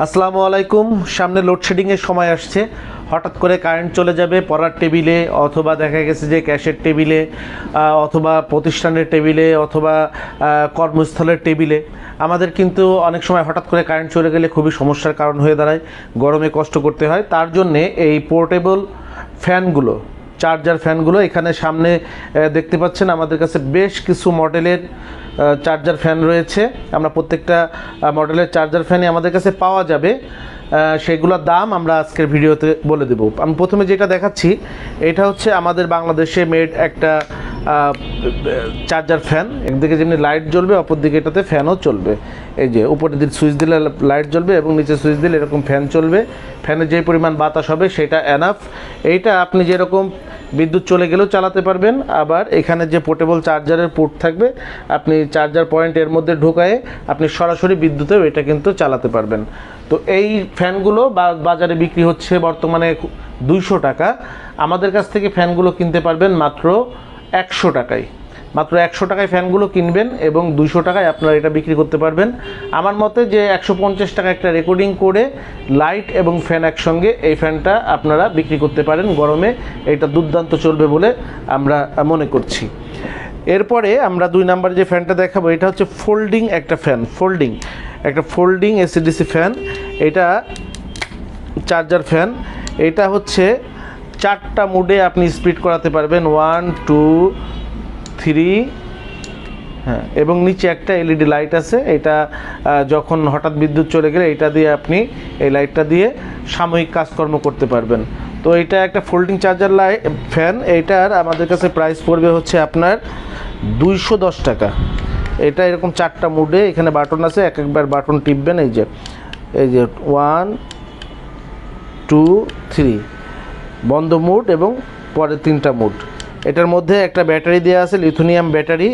আসসালামু আলাইকুম। সামনে লোডশেডিংয়ের সময় আসছে। হঠাৎ করে কারেন্ট চলে যাবে পড়ার টেবিলে, অথবা দেখা গেছে যে ক্যাশের টেবিলে, অথবা প্রতিষ্ঠানের টেবিলে, অথবা কর্মস্থলের টেবিলে। আমাদের কিন্তু অনেক সময় হঠাৎ করে কারেন্ট চলে গেলে খুবই সমস্যার কারণ হয়ে দাঁড়ায়, গরমে কষ্ট করতে হয়। তার জন্যে এই পোর্টেবল ফ্যানগুলো, চার্জার ফ্যানগুলো এখানে সামনে দেখতে পাচ্ছেন আমাদের কাছে বেশ কিছু মডেলের চার্জার ফ্যান রয়েছে। আমরা প্রত্যেকটা মডেলের চার্জার ফ্যানই আমাদের কাছে পাওয়া যাবে। সেগুলোর দাম আমরা আজকের ভিডিওতে বলে দেব। আমি প্রথমে যেটা দেখাচ্ছি এটা হচ্ছে আমাদের বাংলাদেশে মেড একটা চার্জার ফ্যান। একদিকে যেমনি লাইট জ্বলবে, অপর দিকে এটাতে ফ্যানও চলবে। এই যে উপরের দিকে সুইচ দিলে লাইট জ্বলবে এবং নিচে সুইচ দিলে এরকম ফ্যান চলবে। ফ্যানে যে পরিমাণ বাতাস হবে সেটা এনাফ। এইটা আপনি যেরকম বিদ্যুৎ চলে গেলেও চালাতে পারবেন, আবার এখানে যে পোর্টেবল চার্জারের পোর্ট থাকবে আপনি চার্জার পয়েন্ট এর মধ্যে ঢোকায়ে আপনি সরাসরি বিদ্যুতেও এটা কিন্তু চালাতে পারবেন। তো এই ফ্যানগুলো বাজারে বিক্রি হচ্ছে বর্তমানে 200 টাকা। আমাদের কাছ থেকে ফ্যানগুলো কিনতে পারবেন মাত্র 100 টাকায়। মাত্র 100 টাকায় ফ্যানগুলো কিনবেন এবং 200 টাকায় আপনারা এটা বিক্রি করতে পারবেন। আমার মতে যে 150 টাকা একটা রেকর্ডিং করে লাইট এবং ফ্যান একসঙ্গে এই ফ্যানটা আপনারা বিক্রি করতে পারেন। গরমে এটা দুর্দান্ত চলবে বলে আমরা মনে করছি। এরপরে আমরা 2 নাম্বার যে ফ্যানটা দেখাবো এটা হচ্ছে ফোল্ডিং একটা ফ্যান। Folding AC DC fan. এটা চার্জার ফ্যান। এটা হচ্ছে 4টা মোডে আপনি স্পিড করাতে পারবেন, 1 2 3। হ্যাঁ, এবং নিচে একটা এলইডি লাইট আছে। এটা যখন হঠাৎ বিদ্যুৎ চলে গেলে এটা দিয়ে আপনি এই লাইটটা দিয়ে সাময়িক কাজকর্ম করতে পারবেন। তো এটা একটা ফোল্ডিং চার্জার ফ্যান। এইটার আমাদের কাছে প্রাইস পড়বে হচ্ছে আপনার 210 টাকা। এটা এরকম 4টা মোডে, এখানে বাটন আছে, একবার বাটন টিপবেন। এই যে 1 2 3 বন্ধ মোড এবং পরে 3টা মোড। এটার মধ্যে একটা ব্যাটারি দেওয়া আছে, লিথিয়াম ব্যাটারি।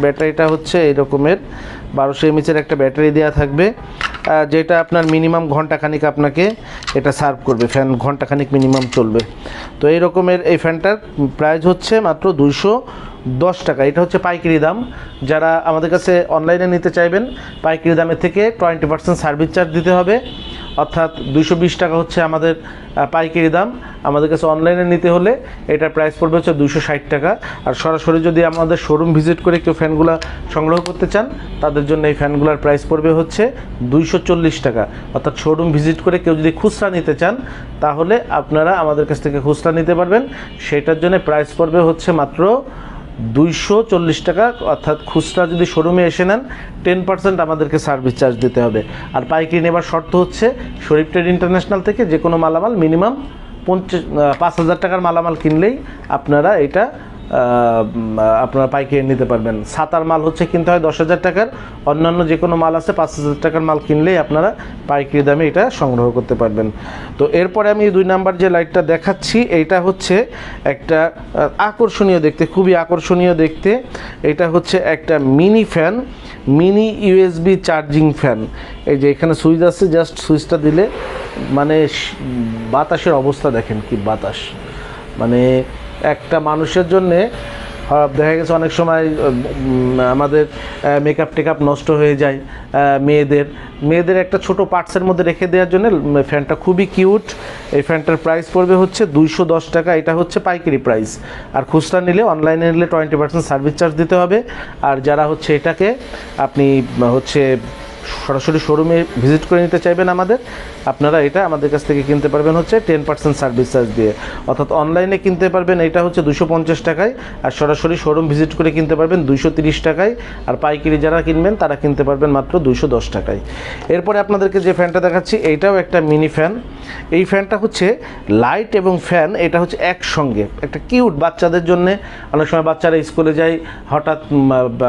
ব্যাটারিটা হচ্ছে এই রকমের 1200 mAh একটা ব্যাটারি দেওয়া থাকবে, যেটা আপনার মিনিমাম ঘন্টাখানিক আপনাকে এটা সার্ভ করবে। ফ্যান ঘন্টাখানিক মিনিমাম চলবে। তো এই রকমের এই ফ্যানটার প্রাইস হচ্ছে মাত্র 210 টাকা। এটা হচ্ছে পাইকারি দাম। যারা আমাদের কাছে অনলাইনে নিতে চাইবেন পাইকারি দামের থেকে 20% সার্ভিস চার্জ দিতে হবে, অর্থাৎ 220 টাকা হচ্ছে আমাদের পাইকারি দাম। আমাদের কাছে অনলাইনে নিতে হলে এটার প্রাইস পড়বে হচ্ছে 260 টাকা। আর সরাসরি যদি আমাদের শোরুম ভিজিট করে কেউ ফ্যানগুলো সংগ্রহ করতে চান তাদের জন্য এই ফ্যানগুলোর প্রাইস পড়বে হচ্ছে 240 টাকা। অর্থাৎ শোরুম ভিজিট করে কেউ যদি খুচরা নিতে চান তাহলে আপনারা আমাদের কাছ থেকে খুচরা নিতে পারবেন। সেটার জন্য প্রাইস পড়বে হচ্ছে মাত্র 240 টাকা। অর্থাৎ খুচরা যদি শোরুমে এসে নেন 10% আমাদেরকে সার্ভিস চার্জ দিতে হবে। আর পাইকারি নেবার শর্ত হচ্ছে শরীফ ট্রেড ইন্টারন্যাশনাল থেকে যে কোনো মালামাল মিনিমাম 5,000 টাকার মালামাল কিনলেই আপনারা এটা আপনারা পাইকারি নিতে পারবেন। ছাতার মাল হচ্ছে কিনতে হয় 10,000 টাকার, অন্যান্য যে কোনো মাল আছে 5,000 টাকার মাল কিনলেই আপনারা পাইকারি দামে এটা সংগ্রহ করতে পারবেন। তো এরপরে আমি 2 নাম্বার যে লাইটটা দেখাচ্ছি এইটা হচ্ছে একটা আকর্ষণীয় দেখতে, খুবই আকর্ষণীয় দেখতে। এটা হচ্ছে একটা mini fan, mini USB charging fan. এই যে এখানে সুইচ আছে, জাস্ট সুইচটা দিলে মানে বাতাসের অবস্থা দেখেন কি বাতাস। মানে একটা মানুষের জন্যে দেখা গেছে অনেক সময় আমাদের মেকআপ টেকআপ নষ্ট হয়ে যায়, মেয়েদের একটা ছোট পার্টসের মধ্যে রেখে দেওয়ার জন্য ফ্যানটা খুবই কিউট। এই ফ্যানটার প্রাইস পড়বে হচ্ছে 210 টাকা। এটা হচ্ছে পাইকারি প্রাইস। আর খুচরা নিলে, অনলাইনে নিলে 20% সার্ভিস চার্জ দিতে হবে। আর যারা হচ্ছে এটাকে আপনি হচ্ছে সরাসরি শোরুমে ভিজিট করে নিতে চাইবেন আপনারা এটা আমাদের কাছ থেকে কিনতে পারবেন হচ্ছে 10% সার্ভিস চার্জ দিয়ে। অর্থাৎ অনলাইনে কিনতে পারবেন এটা হচ্ছে 250 টাকায়, আর সরাসরি শোরুম ভিজিট করে কিনতে পারবেন 230 টাকায়। আর পাইকারি যারা কিনবেন তারা কিনতে পারবেন মাত্র 210 টাকায়। এরপরে আপনাদেরকে যে ফ্যানটা দেখাচ্ছি এইটাও একটা মিনি ফ্যান। এই ফ্যানটা হচ্ছে লাইট এবং ফ্যান, এটা হচ্ছে একসঙ্গে একটা কিউট বাচ্চাদের জন্য। অনেক সময় বাচ্চারা স্কুলে যায়, হঠাৎ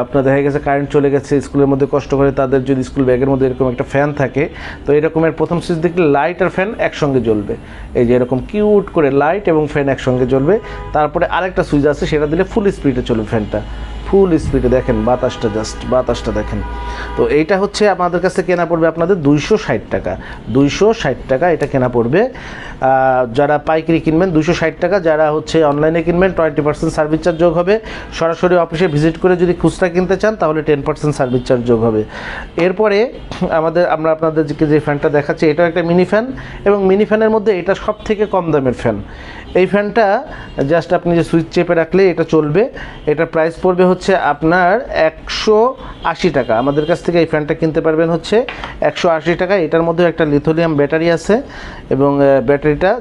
আপনার দেখা গেছে কারেন্ট চলে গেছে, স্কুলের মধ্যে কষ্ট করে তাদের যদি স্কুল ব্যাগের মধ্যে এরকম একটা ফ্যান থাকে, তো এরকমের প্রথম সুইচ দেখলে লাইট আর ফ্যান একসঙ্গে জ্বলবে। এই যে এরকম কিউট করে লাইট এবং ফ্যান একসঙ্গে জ্বলবে। তারপরে আরেকটা সুইচ আছে, সেটা দিলে ফুল স্পিডে চলবে ফ্যানটা। ফুল স্পিডে দেখেন বাতাসটা, জাস্ট বাতাসটা দেখেন। তো এইটা হচ্ছে আমাদের কাছে কেনা পড়বে আপনাদের 260 টাকা, 260 টাকা এটা কেনা পড়বে। যারা পাইকারি কিনবেন 260 টাকা, যারা হচ্ছে অনলাইনে কিনবেন 20% সার্ভিস চার্জ যোগ হবে। সরাসরি অফিসে ভিজিট করে যদি খুচরা কিনতে চান তাহলে 10% সার্ভিস চার্জ যোগ হবে। এরপরে আমরা আপনাদেরকে যে ফ্যানটা দেখাচ্ছি এটাও একটা মিনি ফ্যান, এবং মিনি ফ্যানের মধ্যে এটা সব থেকে কম দামের ফ্যান। এই ফ্যানটা জাস্ট আপনি যে সুইচ চেপে রাখলে এটা চলবে। এটা প্রাইস পড়বে হচ্ছে আপনার 180 টাকা। আমাদের কাছ থেকে এই ফ্যানটা কিনতে পারবেন হচ্ছে 180 টাকা। এটার মধ্যে একটা লিথিয়াম ব্যাটারি আছে, এবং ব্যাটারিটা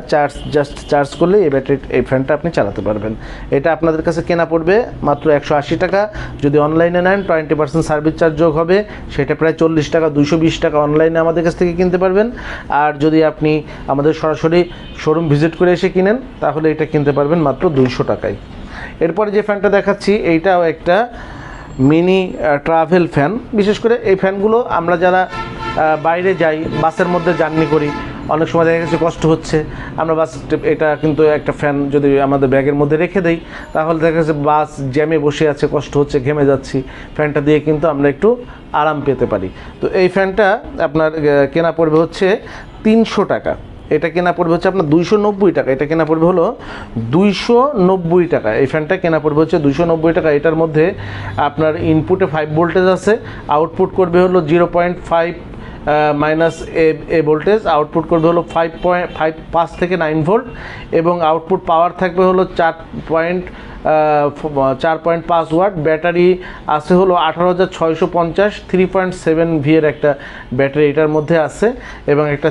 চার্জ করলে এই ফ্যানটা আপনি চালাতে পারবেন। এটা আপনাদের কাছে কেনা পড়বে মাত্র 180 টাকা। যদি অনলাইনে নেন 20% সার্ভিস চার্জ যোগ হবে, সেটা প্রায় 40 টাকা, 220 টাকা অনলাইনে আমাদের কাছ থেকে কিনতে পারবেন। আর যদি আপনি আমাদের সরাসরি শোরুম ভিজিট করে এসে কিনেন তাহলে এটা কিনতে পারবেন মাত্র 200 টাকায়। এরপরে যে ফ্যানটা দেখাচ্ছি এইটাও একটা মিনি ট্রাভেল ফ্যান। বিশেষ করে এই ফ্যানগুলো আমরা যারা বাইরে যাই, বাসের মধ্যে জার্নি করি, অনেক সময় দেখা গেছে কষ্ট হচ্ছে, আমরা বাস এটা কিন্তু একটা ফ্যান যদি আমাদের ব্যাগের মধ্যে রেখে দেই তাহলে দেখা যাচ্ছে বাস জ্যামে বসে আছে, কষ্ট হচ্ছে, ঘেমে যাচ্ছি, ফ্যানটা দিয়ে কিন্তু আমরা একটু আরাম পেতে পারি। তো এই ফ্যানটা আপনার কেনা পড়বে হচ্ছে 300 টাকা। এটা কেনা পড়বে হচ্ছে আপনার 290 টাকা। এটা কেনা পড়বে হলো 290 টাকা। এই ফ্যানটা কেনা পড়বে হচ্ছে 290 টাকা। এটার মধ্যে আপনার ইনপুটে 5 ভোল্টেজ আছে, আউটপুট করবে হলো 0.5 মাইনাস এ ভোল্টেজ, আউটপুট করবে হলো 5 থেকে 9 ভোল্ট, এবং আউটপুট পাওয়ার থাকবে হলো 4.5 ওয়াট। ব্যাটারি আছে হলো 18,650 3.7 ভি এর একটা ব্যাটারি এটার মধ্যে আছে, এবং একটা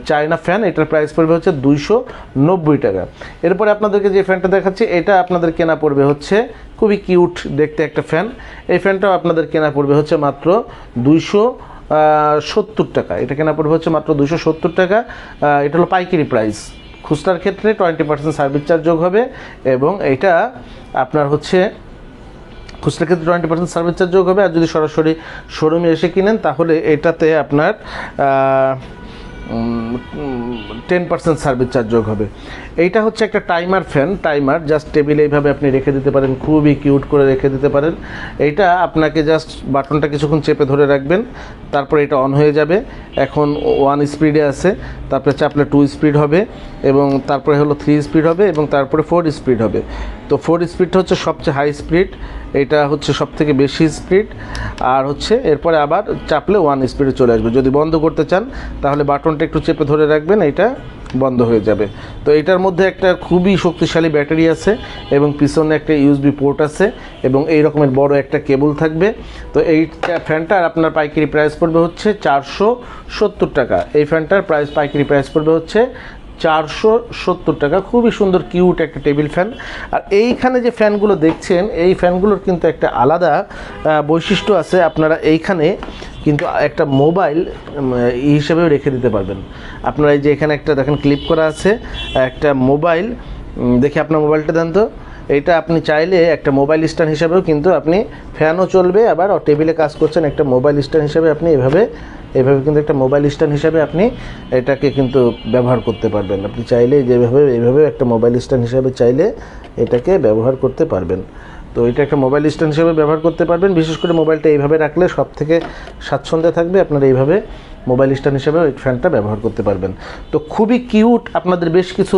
চায়না ফ্যান। এটার প্রাইস পড়বে হচ্ছে 290 টাকা। এরপরে আপনাদেরকে যে ফ্যানটা দেখাচ্ছি এটা আপনাদের কেনা পড়বে হচ্ছে খুবই কিউট দেখতে একটা ফ্যান। এই ফ্যানটাও আপনাদের কেনা পড়বে হচ্ছে মাত্র 270 টাকা। এটা কেনা পড়বে হচ্ছে মাত্র 270 টাকা। এটা হলো পাইকারি প্রাইস। খুচরার ক্ষেত্রে 20% সার্ভিস চার্জ যোগ হবে, এবং এইটা আপনার হচ্ছে খুচরার ক্ষেত্রে 20% সার্ভিস চার্জ যোগ হবে। আর যদি সরাসরি শোরুমে এসে কিনেন তাহলে এটাতে আপনার 10% সার্ভিস চার্জ যোগ হবে। এইটা হচ্ছে একটা টাইমার ফ্যান, টাইমার জাস্ট টেবিলে এইভাবে আপনি রেখে দিতে পারেন, খুবই কিউট করে রেখে দিতে পারেন। এইটা আপনাকে জাস্ট বাটনটা কিছুক্ষণ চেপে ধরে রাখবেন, তারপর এটা অন হয়ে যাবে। এখন 1 স্পিডে আছে, তারপরে চাপলে 2 স্পিড হবে, এবং তারপরে হলো 3 স্পিড হবে, এবং তারপরে 4 স্পিড হবে। তো 4 স্পিডটা হচ্ছে সবচেয়ে হাই স্পিড, এটা হচ্ছে সব থেকে বেশি স্পিড। আর হচ্ছে এরপরে আবার চাপলে 1 স্পিডে চলে আসবে। যদি বন্ধ করতে চান তাহলে বাটনটা একটু চেপে ধরে রাখবেন, এটা বন্ধ হয়ে যাবে। তো এটার মধ্যে একটা খুবই শক্তিশালী ব্যাটারি আছে, এবং পিছনে একটা ইউএসবি পোর্ট আছে, এবং এই রকমের বড় একটা কেবল থাকবে। তো এই ফ্যানটার আপনার পাইকারি প্রাইস পড়বে হচ্ছে 470 টাকা। এই ফ্যানটার পাইকারি প্রাইস পড়বে হচ্ছে 470 টাকা। খুবই সুন্দর কিউট একটা টেবিল ফ্যান। আর এইখানে যে ফ্যানগুলো দেখছেন এই ফ্যানগুলোর কিন্তু একটা আলাদা বৈশিষ্ট্য আছে। আপনারা এইখানে কিন্তু একটা মোবাইল হিসেবেও রেখে দিতে পারবেন। আপনারা এই যে এখানে একটা দেখেন ক্লিপ করা আছে, একটা মোবাইল, দেখি আপনার মোবাইলটা দেন তো। এটা আপনি চাইলে একটা মোবাইল স্ট্যান্ড হিসাবেও কিন্তু আপনি, ফ্যানও চলবে, আবার টেবিলে কাজ করছেন, একটা মোবাইল স্ট্যান্ড হিসাবে আপনি এভাবে কিন্তু একটা মোবাইল স্ট্যান্ড হিসাবে আপনি এটাকে কিন্তু ব্যবহার করতে পারবেন। আপনি চাইলে এইভাবে একটা মোবাইল স্ট্যান্ড হিসাবে চাইলে এটাকে ব্যবহার করতে পারবেন। তো এটা একটা মোবাইল স্ট্যান্ড হিসেবে ব্যবহার করতে পারবেন। বিশেষ করে মোবাইলটা এইভাবে রাখলে সব থেকে স্বাচ্ছন্দ্যে থাকবে, আপনারা এইভাবে মোবাইল স্ট্যান্ড হিসেবে এই ফ্যানটা ব্যবহার করতে পারবেন। তো খুবই কিউট আপনাদের বেশ কিছু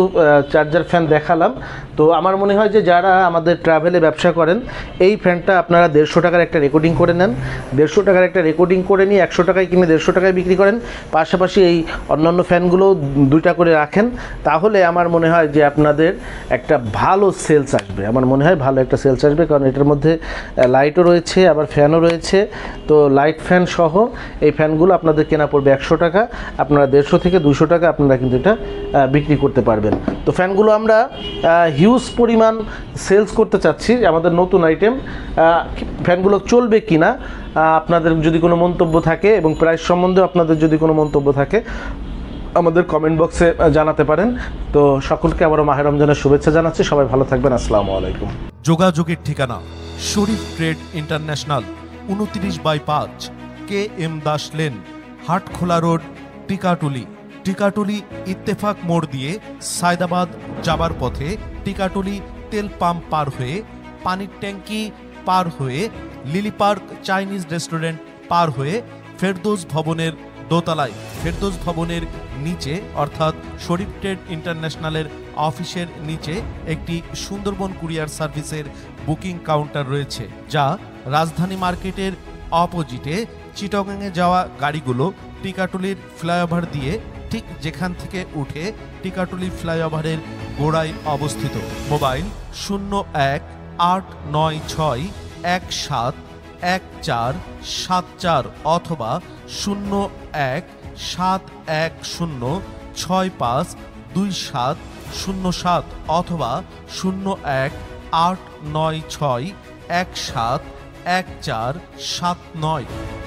চার্জার ফ্যান দেখালাম। তো আমার মনে হয় যে যারা আমাদের ট্রাভেলে ব্যবসা করেন এই ফ্যানটা আপনারা 150 টাকার একটা রেকর্ডিং করে নেন, 150 টাকার একটা রেকর্ডিং করে নিয়ে 100 টাকায় কিনে 150 টাকায় বিক্রি করেন। পাশাপাশি এই অন্যান্য ফ্যানগুলো 2টা করে রাখেন, তাহলে আমার মনে হয় যে আপনাদের একটা ভালো সেলস আসবে। আমার মনে হয় ভালো একটা সেলস আসবে, কারণ এটার মধ্যে লাইটও রয়েছে, আবার ফ্যানও রয়েছে। তো লাইট ফ্যান সহ এই ফ্যানগুলো আপনাদের কেনা পড়বে 100 টাকা। আপনারা 150 থেকে 200 টাকা আপনারা কিন্তু এটা বিক্রি করতে পারবেন। তো ফ্যানগুলো আমরা হিউজ পরিমাণ সেলস করতে চাচ্ছি, আমাদের নতুন আইটেম। ফ্যানগুলো চলবে কিনা আপনাদের যদি কোনো মন্তব্য থাকে, এবং প্রাইস সম্বন্ধে আপনাদের যদি কোনো মন্তব্য থাকে আমাদের কমেন্ট বক্সে জানাতে পারেন। তো সকলকে আবারও মাহে রমজানের শুভেচ্ছা জানাচ্ছি। সবাই ভালো থাকবেন। আসসালামু আলাইকুম। যোগাযোগের ঠিকানা Sharif trade international, 29/5 KM Das lane, Hatkhola road, Tikatuli Ittefaq মোড় দিয়ে সায়দাবাদ যাবার পথে টিকাটুলি তেল পাম্প পার হয়ে পানির ট্যাঙ্কি পার হয়ে লিলি পার্ক চাইনিজ রেস্টুরেন্ট পার হয়ে ফেরদৌস ভবনের দোতলায়, ফেরদৌস ভবনের নিচে অর্থাৎ শরীফ ট্রেড ইন্টারন্যাশনালের অফিসের নিচে একটি সুন্দরবন কুরিয়ার সার্ভিসের বুকিং কাউন্টার রয়েছে, যা রাজধানী মার্কেটের অপোজিটে চিটাগংয়ে যাওয়া গাড়িগুলো টিকাটুলির ফ্লাইওভার দিয়ে ঠিক যেখান থেকে উঠে টিকাটুলি ফ্লাইওভারের গোড়ায় অবস্থিত। মোবাইল 01-896-171474 অথবা 01-710652707 অথবা 01-896-171479।